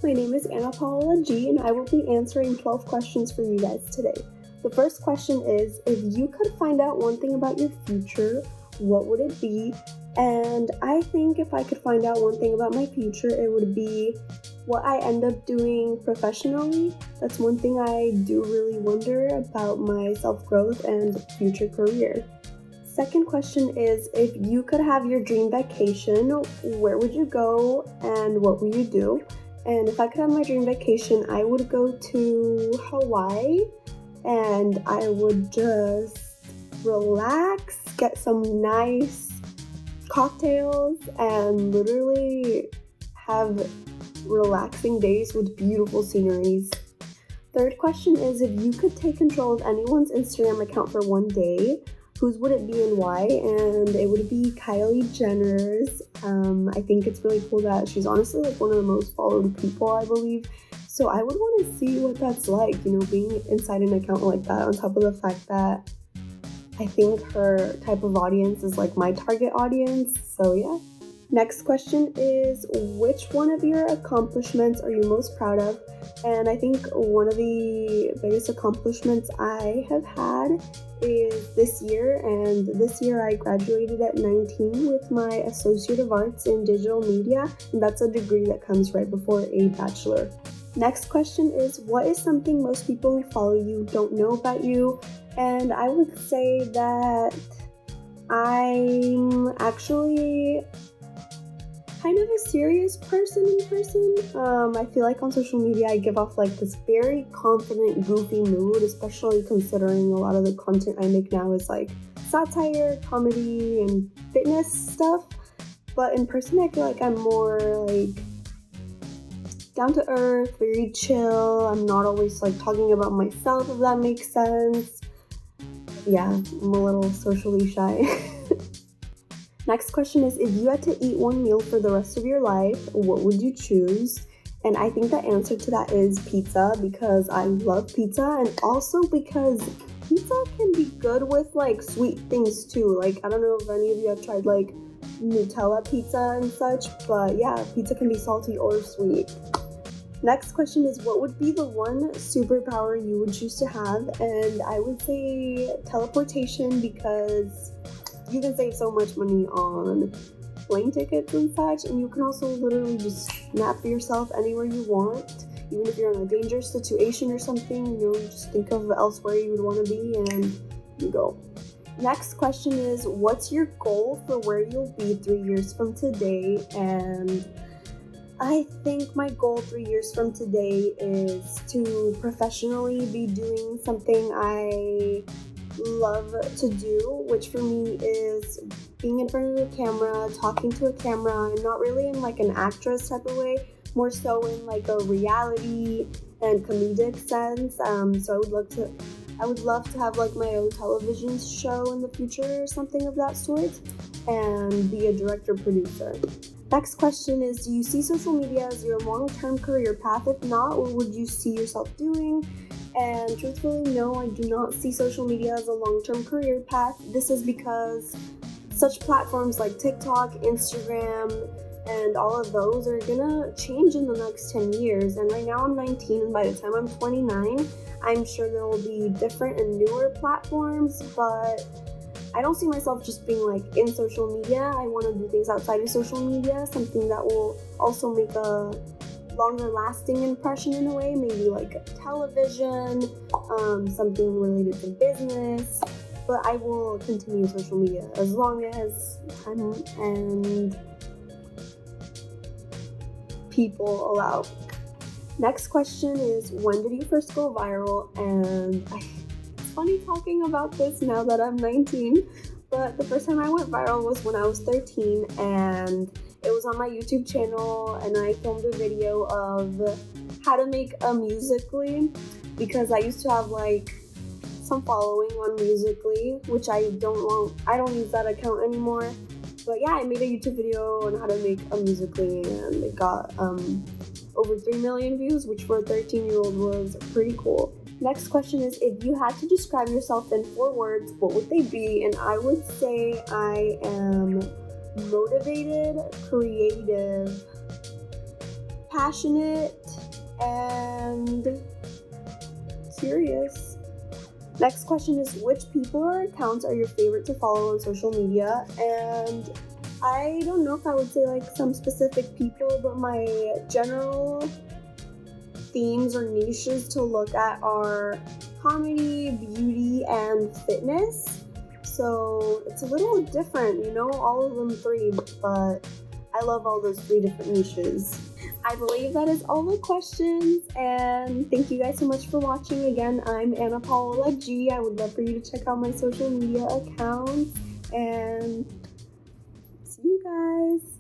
my name is Paola G, and I will be answering 12 questions for you guys today. The first question is, if you could find out one thing about your future, what would it be? And I think if I could find out one thing about my future, it would be what I end up doing professionally. That's one thing I do really wonder about my self-growth and future career. Second question is, if you could have your dream vacation, where would you go and what would you do? And if I could have my dream vacation, I would go to Hawaii and I would just relax, get some nice cocktails, and literally have relaxing days with beautiful sceneries. Third question is, if you could take control of anyone's Instagram account for one day, whose would it be and why? And it would be Kylie Jenner's. I think it's really cool that she's honestly like one of the most followed people, I believe. So I would want to see what that's like, being inside an account like that, on top of the fact that I think her type of audience is like my target audience. So yeah. Next question is, which one of your accomplishments are you most proud of? And I think one of the biggest accomplishments I have had is this year. And this year I graduated at 19 with my Associate of Arts in Digital Media. And that's a degree that comes right before a bachelor. Next question is, what is something most people who follow you don't know about you? And I would say that I'm actually kind of a serious person in person. I feel like on social media I give off like this very confident, goofy mood, especially considering a lot of the content I make now is like satire, comedy, and fitness stuff. But in person I feel like I'm more like down to earth, very chill. I'm not always like talking about myself, if that makes sense. Yeah, I'm a little socially shy. Next question is, if you had to eat one meal for the rest of your life, what would you choose? And I think the answer to that is pizza, because I love pizza, and also because pizza can be good with like sweet things too. Like, I don't know if any of you have tried like Nutella pizza and such, but yeah, pizza can be salty or sweet. Next question is, what would be the one superpower you would choose to have? And I would say teleportation, because you can save so much money on plane tickets and such, and you can also literally just nap yourself anywhere you want. Even if you're in a dangerous situation or something, you just think of elsewhere you would want to be and you go. Next question is, what's your goal for where you'll be 3 years from today? And I think my goal 3 years from today is to professionally be doing something I love to do, which for me is being in front of the camera, talking to a camera, and not really in like an actress type of way, more so in like a reality and comedic sense. So I would love to have like my own television show in the future or something of that sort, and be a director-producer. Next question is, do you see social media as your long-term career path? If not, what would you see yourself doing? And truthfully, no, I do not see social media as a long-term career path. This is because such platforms like TikTok, Instagram, and all of those are gonna change in the next 10 years. And right now I'm 19, and by the time I'm 29, I'm sure there will be different and newer platforms, but I don't see myself just being like in social media. I want to do things outside of social media, something that will also make a longer lasting impression in a way, maybe like television, something related to business. But I will continue social media as long as time and people allow. Next question is, when did you first go viral? And it's funny talking about this now that I'm 19, but the first time I went viral was when I was 13, and it was on my YouTube channel, and I filmed a video of how to make a Musical.ly, because I used to have like some following on Musical.ly, which I don't use that account anymore. But yeah, I made a YouTube video on how to make a Musical.ly, and it got over 3 million views, which for a 13-year-old was pretty cool. Next question is, if you had to describe yourself in 4 words, what would they be? And I would say I am motivated, creative, passionate, and curious. Next question is, which people or accounts are your favorite to follow on social media? And I don't know if I would say like some specific people, but my general themes or niches to look at are comedy, beauty, and fitness. So it's a little different, all of them three, but I love all those three different niches. I believe that is all the questions, and thank you guys so much for watching. Again, I'm Paola G. I would love for you to check out my social media accounts, and see you guys.